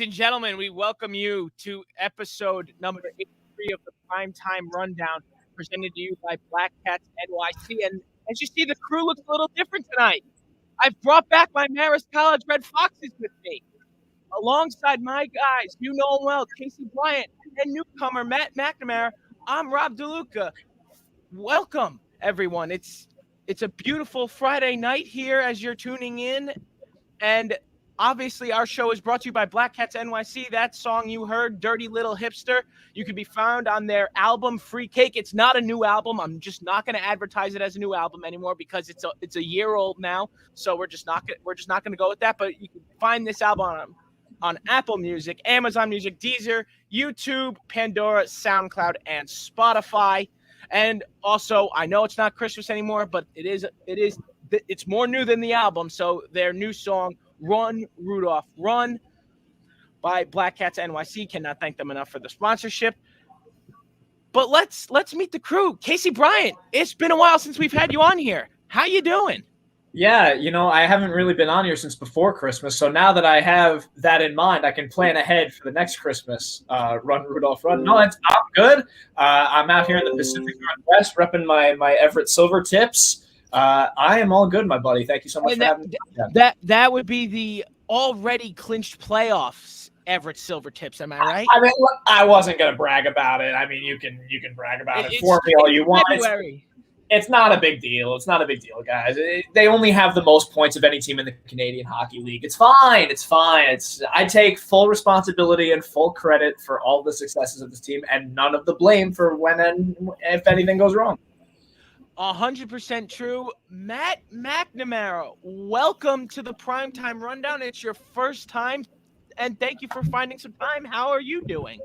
and gentlemen, we welcome you to episode number 83 of the Primetime Rundown, presented to you by Black Cats NYC. And as you see, the crew looks a little different tonight. I've brought back my Marist College Red Foxes with me. Alongside my guys, you know them well, Casey Bryant, and newcomer Matt McNamara, I'm Rob DeLuca. Welcome, everyone. It's a beautiful Friday night here as you're tuning in. And obviously, our show is brought to you by Black Cats NYC. That song you heard, Dirty Little Hipster, you can be found on their album, Free Cake. It's not a new album. I'm just not going to advertise it as a new album anymore because it's a year old now. So we're just not going to go with that. But you can find this album on Apple Music, Amazon Music, Deezer, YouTube, Pandora, SoundCloud, and Spotify. And also, I know it's not Christmas anymore, but it's more new than the album. So their new song, Run, Rudolph, Run, by Black Cats NYC. Cannot thank them enough for the sponsorship. But let's meet the crew. Casey Bryant, it's been a while since we've had you on here. How you doing? Yeah, I haven't really been on here since before Christmas. So now that I have that in mind, I can plan ahead for the next Christmas. Run, Rudolph, Run. No, I'm good. I'm out here in the Pacific Northwest repping my Everett Silver Tips. I am all good, my buddy. Thank you so much for having me. That would be the already clinched playoffs Everett Silver Tips. Am I right? I mean, I wasn't going to brag about it. I mean, you can brag about it for me all you want. It's not a big deal. It's not a big deal, guys. They only have the most points of any team in the Canadian Hockey League. It's fine. It's fine. I take full responsibility and full credit for all the successes of this team and none of the blame for when and if anything goes wrong. 100% true. Matt McNamara, welcome to the Primetime Rundown. It's your first time, and thank you for finding some time. How are you doing?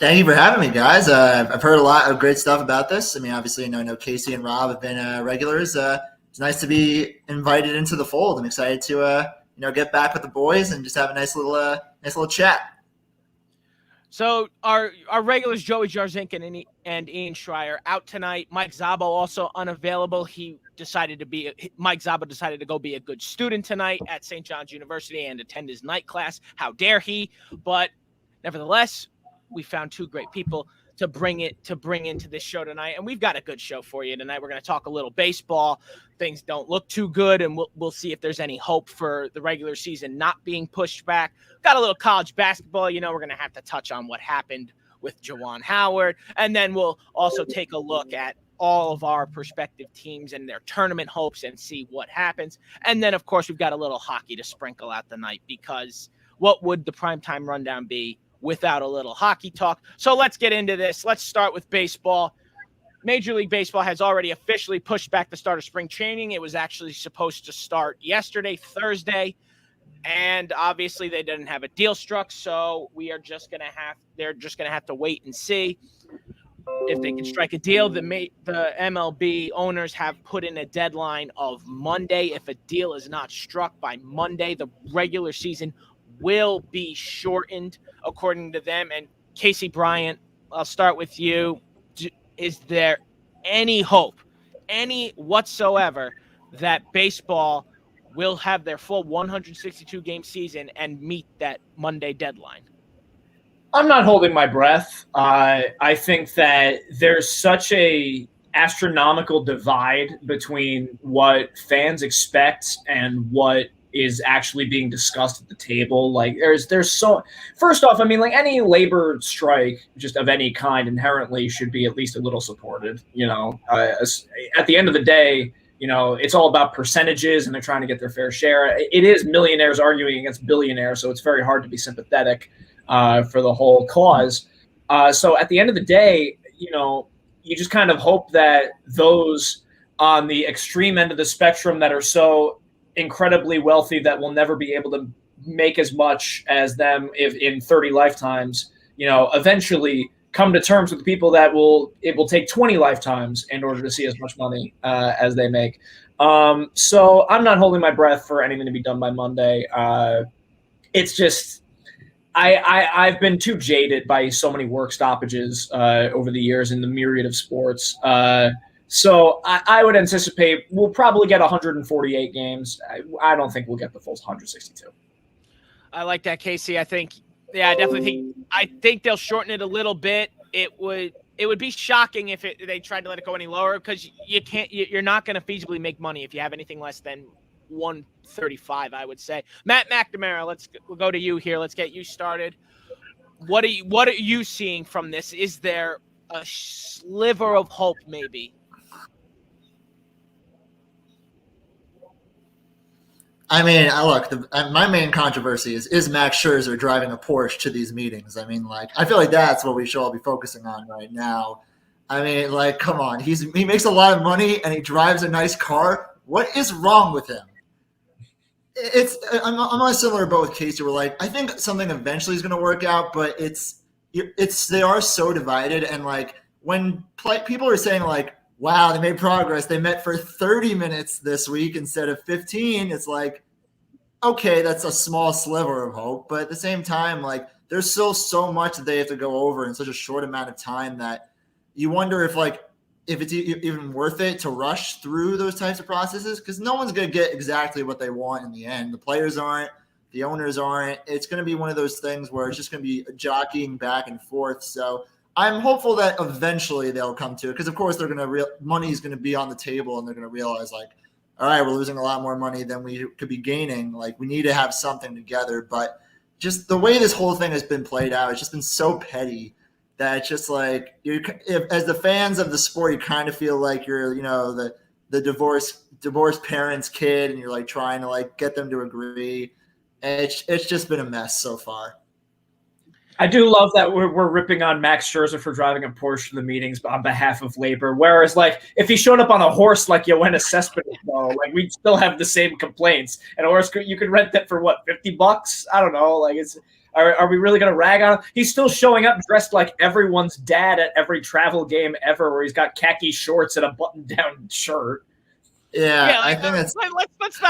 Thank you for having me, guys. I've heard a lot of great stuff about this. I mean, obviously, I know Casey and Rob have been regulars. It's nice to be invited into the fold. I'm excited to get back with the boys and just have a nice little chat. So our regulars, Joey Jarzynka and Ian Schraier, out tonight. Mike Szabo also unavailable. Mike Szabo decided to go be a good student tonight at St. John's University and attend his night class. How dare he? But nevertheless, we found two great people to bring into this show tonight, and we've got a good show for you tonight. We're going to talk a little baseball. Things don't look too good, and we'll see if there's any hope for the regular season not being pushed back. Got a little college basketball. We're going to have to touch on what happened with Juwan Howard, and then we'll also take a look at all of our prospective teams and their tournament hopes and see what happens. And then, of course, we've got a little hockey to sprinkle out the night, because what would the Primetime Rundown be without a little hockey talk? So let's get into this. Let's start with baseball. Major League Baseball has already officially pushed back the start of spring training. It was actually supposed to start yesterday, Thursday, and obviously they didn't have a deal struck, so they're just going to have to wait and see if they can strike a deal. The MLB owners have put in a deadline of Monday. If a deal is not struck by Monday, the regular season will be shortened, according to them. And Casey Bryant, I'll start with you. Is there any hope, any whatsoever, that baseball will have their full 162-game season and meet that Monday deadline? I'm not holding my breath. I think that there's such a astronomical divide between what fans expect and what is actually being discussed at the table. Like there's so, first off, I mean, like any labor strike just of any kind inherently should be at least a little supported, at the end of the day, it's all about percentages and they're trying to get their fair share. It is millionaires arguing against billionaires. So it's very hard to be sympathetic for the whole cause. So at the end of the day, you just kind of hope that those on the extreme end of the spectrum that are so incredibly wealthy that will never be able to make as much as them if in 30 lifetimes, eventually come to terms with the people that it will take 20 lifetimes in order to see as much money as they make. So I'm not holding my breath for anything to be done by Monday. It's just, I've been too jaded by so many work stoppages over the years in the myriad of sports. So I would anticipate we'll probably get 148 games. I don't think we'll get the full 162. I like that, Casey. I think they'll shorten it a little bit. It would be shocking if they tried to let it go any lower, because you're not going to feasibly make money if you have anything less than 135, I would say. Matt McNamara, we'll go to you here. Let's get you started. What are you seeing from this? Is there a sliver of hope, maybe? I mean, my main controversy is Max Scherzer driving a Porsche to these meetings. I mean, I feel like that's what we should all be focusing on right now. I mean, come on. He makes a lot of money and he drives a nice car. What is wrong with him? I'm on a similar boat with Casey. Where I think something eventually is going to work out, but they are so divided. And when people are saying wow, they made progress. They met for 30 minutes this week instead of 15. It's okay, that's a small sliver of hope. But at the same time, there's still so much that they have to go over in such a short amount of time that you wonder if it's even worth it to rush through those types of processes, because no one's going to get exactly what they want in the end. The players aren't, the owners aren't. It's going to be one of those things where it's just going to be jockeying back and forth. So I'm hopeful that eventually they'll come to it, because of course money is going to be on the table, and they're going to realize all right, we're losing a lot more money than we could be gaining. We need to have something together. But just the way this whole thing has been played out, it's just been so petty that it's just as the fans of the sport, you kind of feel like you're, the divorced parents' kid, and you're trying to get them to agree. And it's just been a mess so far. I do love that we're ripping on Max Scherzer for driving a Porsche to the meetings on behalf of labor. Whereas, if he showed up on a horse like Yoenis Cespedes, we'd still have the same complaints. And a horse, you could rent that for what, $50? I don't know. Are we really going to rag on him? He's still showing up dressed like everyone's dad at every travel game ever, where he's got khaki shorts and a button-down shirt. Yeah, I think that's. Let's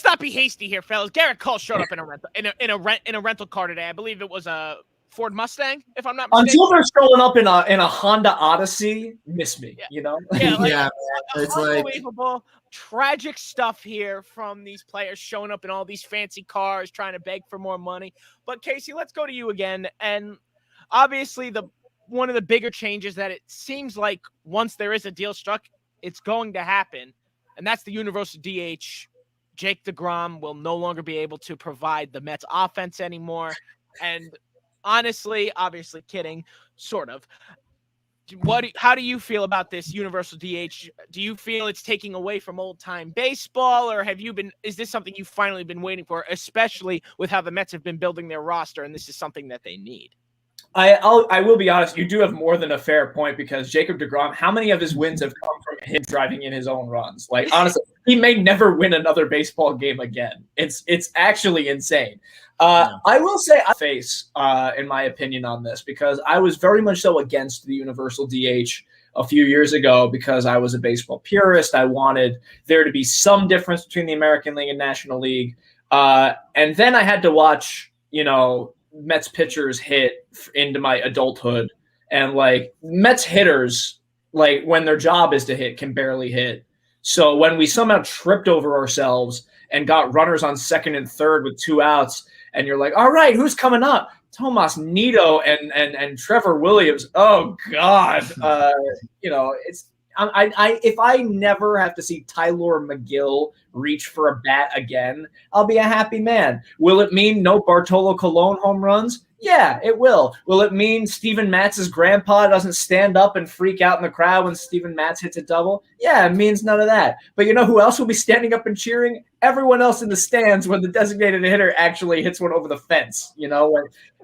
not be hasty here, fellas. Garrett Cole showed up in a rental car today. I believe it was a Ford Mustang, if I'm not mistaken. Until they're showing up in a Honda Odyssey, miss me, Yeah, it's unbelievable. Tragic stuff here from these players showing up in all these fancy cars, trying to beg for more money. But Casey, let's go to you again. And obviously, one of the bigger changes that it seems like once there is a deal struck, it's going to happen, and that's the universal DH. Jake DeGrom will no longer be able to provide the Mets offense anymore. And honestly, obviously kidding, sort of. How do you feel about this universal DH? Do you feel it's taking away from old time baseball, or is this something you've finally been waiting for, especially with how the Mets have been building their roster, and this is something that they need? I will be honest. You do have more than a fair point, because Jacob DeGrom, how many of his wins have come from him driving in his own runs? Honestly, he may never win another baseball game again. It's actually insane. I will say in my opinion on this, because I was very much so against the universal DH a few years ago, because I was a baseball purist. I wanted there to be some difference between the American League and National League. And then I had to watch, Mets pitchers hit into my adulthood, and Mets hitters, when their job is to hit, can barely hit. So when we somehow tripped over ourselves and got runners on second and third with 2 outs, and you're all right, who's coming up? Tomas Nido and Trevor Williams. Oh God. It's if I never have to see Tyler McGill reach for a bat again, I'll be a happy man. Will it mean no Bartolo Colon home runs? Yeah, it will. Will it mean Steven Matz's grandpa doesn't stand up and freak out in the crowd when Steven Matz hits a double? Yeah, it means none of that. But you know who else will be standing up and cheering? Everyone else in the stands when the designated hitter actually hits one over the fence.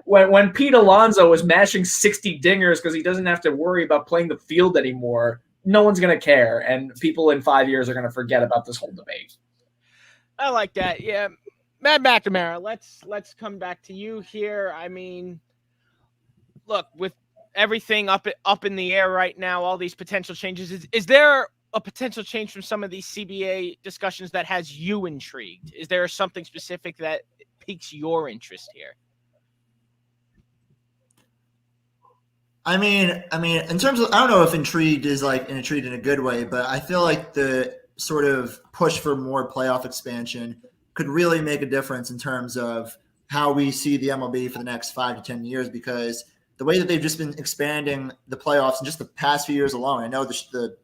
When Pete Alonso is mashing 60 dingers because he doesn't have to worry about playing the field anymore, no one's going to care, and people in 5 years are going to forget about this whole debate. I like that. Yeah. Matt McNamara, let's come back to you here. I mean, look, with everything up in the air right now, all these potential changes, is there a potential change from some of these CBA discussions that has you intrigued? Is there something specific that piques your interest here? I mean, in terms of, I don't know if intrigued is like intrigued in a good way, but I feel like the sort of push for more playoff expansion could really make a difference in terms of how we see the MLB for the next 5 to 10 years, because the way that they've just been expanding the playoffs in just the past few years alone. I know the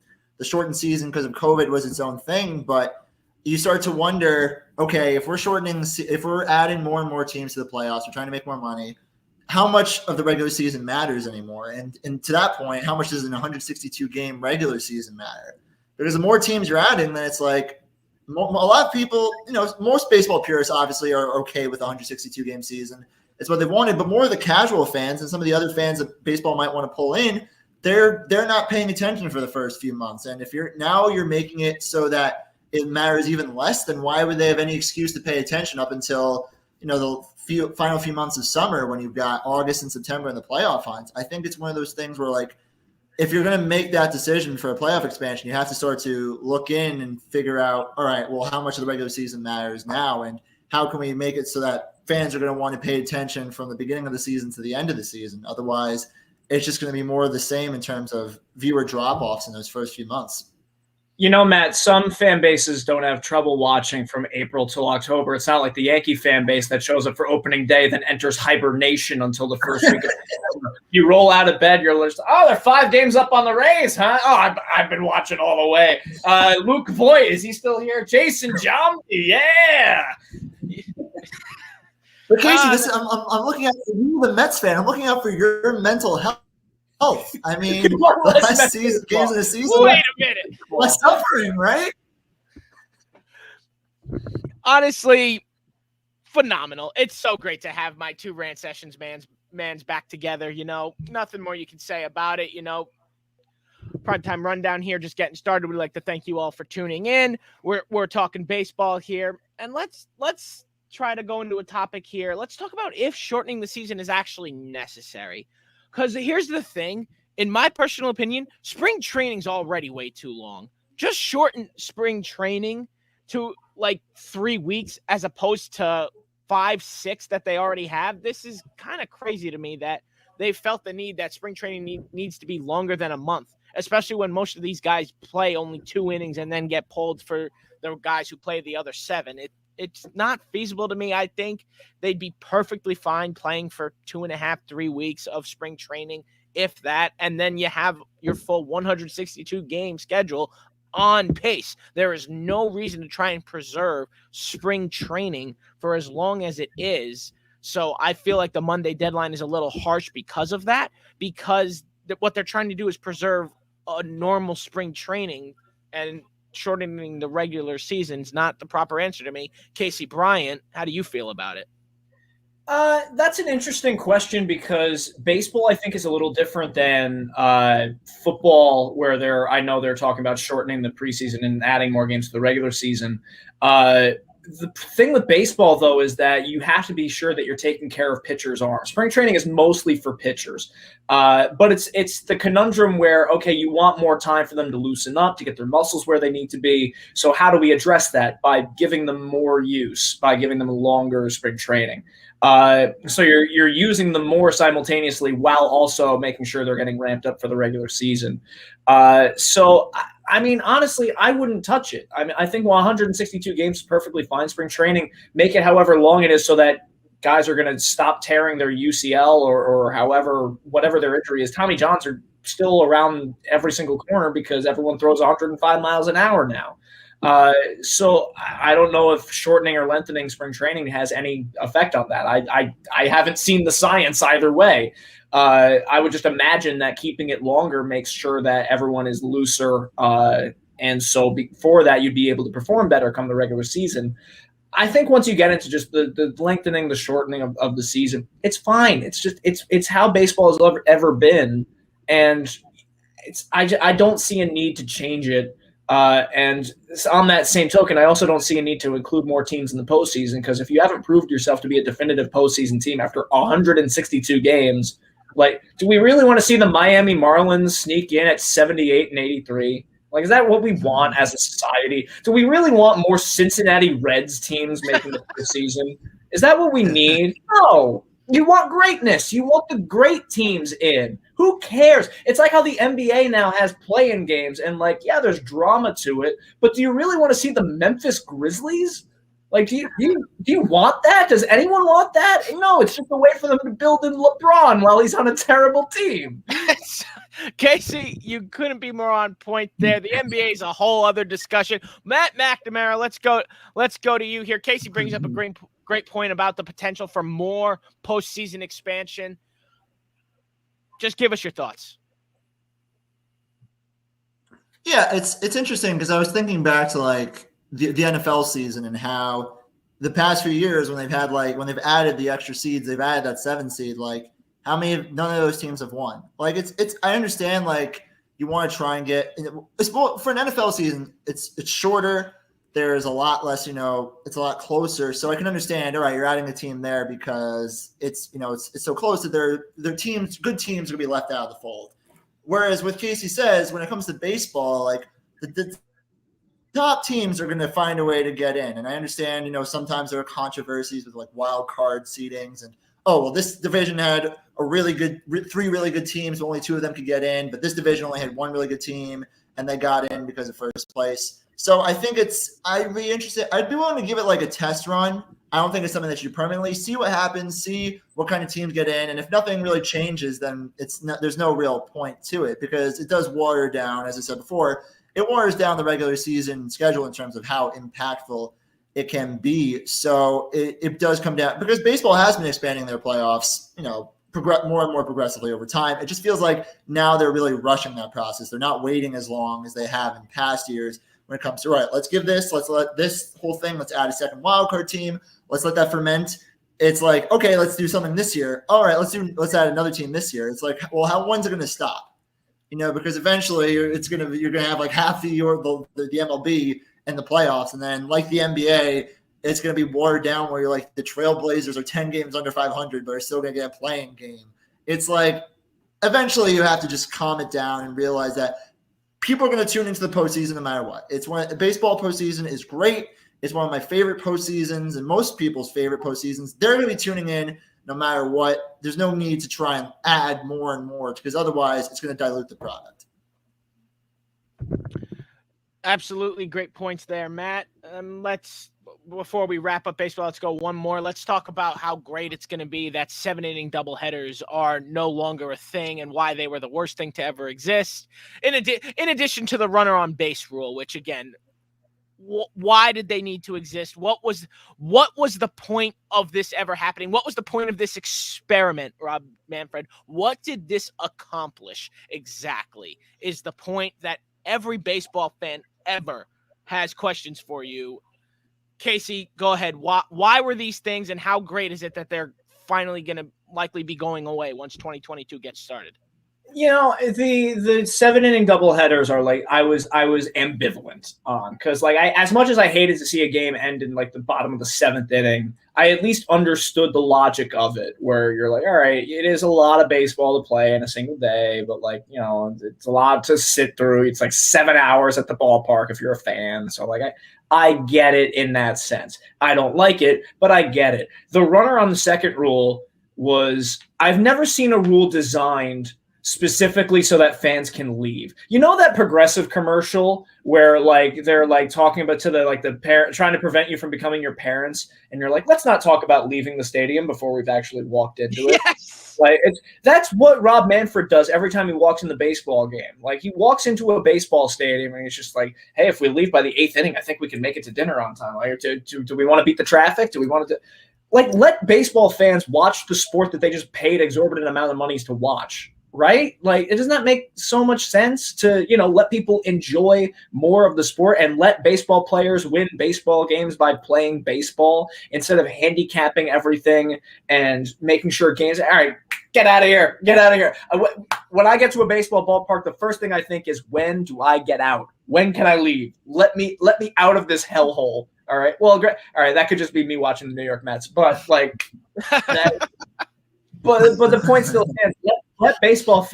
shortened season because of COVID was its own thing, but you start to wonder, okay, if we're adding more and more teams to the playoffs, we're trying to make more money, how much of the regular season matters anymore? And to that point, how much does an 162 game regular season matter? Because the more teams you're adding, then it's like a lot of people, most baseball purists obviously are okay with the 162 game season. It's what they wanted, but more of the casual fans and some of the other fans that baseball might want to pull in, they're not paying attention for the first few months. And if you're making it so that it matters even less, then why would they have any excuse to pay attention up until the final few months of summer when you've got August and September in the playoff hunts? I think it's one of those things where, like, if you're going to make that decision for a playoff expansion, you have to start to look in and figure out, all right, well, how much of the regular season matters now, and how can we make it so that fans are going to want to pay attention from the beginning of the season to the end of the season? Otherwise, it's just going to be more of the same in terms of viewer drop-offs in those first few months. Matt, some fan bases don't have trouble watching from April till October. It's not like the Yankee fan base that shows up for opening day, then enters hibernation until the first week of September. You roll out of bed, you're like, they're 5 games up on the Rays, huh? Oh, I've been watching all the way. Luke Voigt, is he still here? Jason Jomby, yeah. But Casey, I'm looking at you, the Mets fan. I'm looking out for your mental health. I mean, last season, games of the season. Wait a minute. Less suffering, right? Honestly, phenomenal. It's so great to have my 2 rant sessions man's back together. Nothing more you can say about it. Primetime rundown here, just getting started. We'd like to thank you all for tuning in. We're talking baseball here, and let's try to go into a topic here. Let's talk about if shortening the season is actually necessary. Because here's the thing, in my personal opinion, spring training's already way too long. Just shorten spring training to like 3 weeks as opposed to 5, 6 that they already have. This is kind of crazy to me that they felt the need that spring training needs to be longer than a month, especially when most of these guys play only 2 innings and then get pulled for the guys who play the other 7. It's not feasible to me. I think they'd be perfectly fine playing for 2.5, 3 weeks of spring training, if that, and then you have your full 162 game schedule on pace. There is no reason to try and preserve spring training for as long as it is. So I feel like the Monday deadline is a little harsh because of that, because what they're trying to do is preserve a normal spring training, and shortening the regular season's not the proper answer to me. Casey Bryant, how do you feel about it? That's an interesting question, because baseball, I think, is a little different than football, where I know they're talking about shortening the preseason and adding more games to the regular season. The thing with baseball, though, is that you have to be sure that you're taking care of pitchers' arms. Spring training is mostly for pitchers, but it's the conundrum where, okay, you want more time for them to loosen up, to get their muscles where they need to be. So how do we address that? By giving them more use, by giving them a longer spring training. So you're using them more simultaneously while also making sure they're getting ramped up for the regular season. So I mean, honestly, I wouldn't touch it. I mean, I think 162 games is perfectly fine. Spring training, make it however long it is, so that guys are going to stop tearing their UCL or whatever their injury is. Tommy Johns are still around every single corner because everyone throws 105 miles an hour now. So I don't know if shortening or lengthening spring training has any effect on that. I haven't seen the science either way. I would just imagine that keeping it longer makes sure that everyone is looser. And so before that, you'd be able to perform better come the regular season. I think once you get into just the lengthening, the shortening of the season, it's fine. It's just, it's how baseball has ever been. And I don't see a need to change it. And on that same token, I also don't see a need to include more teams in the postseason, because if you haven't proved yourself to be a definitive postseason team after 162 games, like, do we really want to see the Miami Marlins sneak in at 78 and 83? Like, is that what we want as a society? Do we really want more Cincinnati Reds teams making the postseason? Is that what we need? No. You want greatness. You want the great teams in. Who cares? It's like how the NBA now has play-in games, and like, yeah, there's drama to it, but do you really want to see the Memphis Grizzlies? Like, do you want that? Does anyone want that? No, it's just a way for them to build in LeBron while he's on a terrible team. Casey, you couldn't be more on point there. The NBA is a whole other discussion. Matt McNamara, let's go to you here. Casey brings up a great point about the potential for more postseason expansion. Just give us your thoughts. Yeah, it's interesting because I was thinking back to like the NFL season and how the past few years when they've added the extra seeds, they've added that 7 seed, like none of those teams have won. Like it's I understand like you want to try and get for an NFL season, it's shorter. There's a lot less, it's a lot closer. So I can understand, all right, you're adding a team there because it's so close that their teams, good teams, are gonna be left out of the fold. Whereas with Casey says, when it comes to baseball, like the top teams are going to find a way to get in. And I understand, sometimes there are controversies with like wild card seedings and, this division had three really good teams, but only 2 of them could get in. But this division only had 1 really good team and they got in because of first place. So I think I'd be interested. I'd be willing to give it like a test run. I don't think it's something that you permanently see what happens, see what kind of teams get in. And if nothing really changes, then there's no real point to it because it does water down, as I said before, it waters down the regular season schedule in terms of how impactful it can be. So it does come down because baseball has been expanding their playoffs, more and more progressively over time. It just feels like now they're really rushing that process. They're not waiting as long as they have in past years when it comes to, right, let's let this whole thing, let's add a second wildcard team. Let's let that ferment. It's like, okay, let's do something this year. All right, let's add another team this year. It's like, well, when's it going to stop? Because eventually you're going to have like half the MLB in the playoffs. And then like the NBA, it's going to be watered down where you're like the Trailblazers are 10 games under 500, but are still going to get a playing game. It's like eventually you have to just calm it down and realize that people are going to tune into the postseason no matter what. Baseball postseason is great. It's one of my favorite postseasons and most people's favorite postseasons. They're going to be tuning in no matter what. There's no need to try and add more and more because otherwise it's going to dilute the product. Absolutely great points there, Matt. Before we wrap up baseball, let's go one more. Let's talk about how great it's going to be that 7-inning doubleheaders are no longer a thing and why they were the worst thing to ever exist. In addition to the runner on base rule, which again, why did they need to exist? What was the point of this ever happening? What was the point of this experiment, Rob Manfred? What did this accomplish exactly? Is the point that every baseball fan ever has questions for you. Casey, go ahead. Why were these things and how great is it that they're finally going to likely be going away once 2022 gets started? The 7-inning doubleheaders are like I was ambivalent on because like as much as I hated to see a game end in like the bottom of the 7th inning, I at least understood the logic of it. Where you're like, all right, it is a lot of baseball to play in a single day, but like it's a lot to sit through. It's like 7 hours at the ballpark if you're a fan. So like I get it in that sense. I don't like it, but I get it. The runner on the second rule I've never seen a rule designed specifically so that fans can leave. That Progressive commercial where like they're like talking about to the parent trying to prevent you from becoming your parents, and you're like, let's not talk about leaving the stadium before we've actually walked into it. Yes. Like that's what Rob Manfred does every time he walks in the baseball game. Like he walks into a baseball stadium and he's just like, hey, if we leave by the 8th inning, I think we can make it to dinner on time. Like, do we want to beat the traffic? Do we want to like let baseball fans watch the sport that they just paid exorbitant amount of monies to watch? Right? Like, it does not make so much sense to, let people enjoy more of the sport and let baseball players win baseball games by playing baseball instead of handicapping everything and making sure games, all right, get out of here. Get out of here. When I get to a baseball ballpark, the first thing I think is, when do I get out? When can I leave? Let me out of this hellhole. All right. Well, great. All right. That could just be me watching the New York Mets, but like that. But the point still stands. Let baseball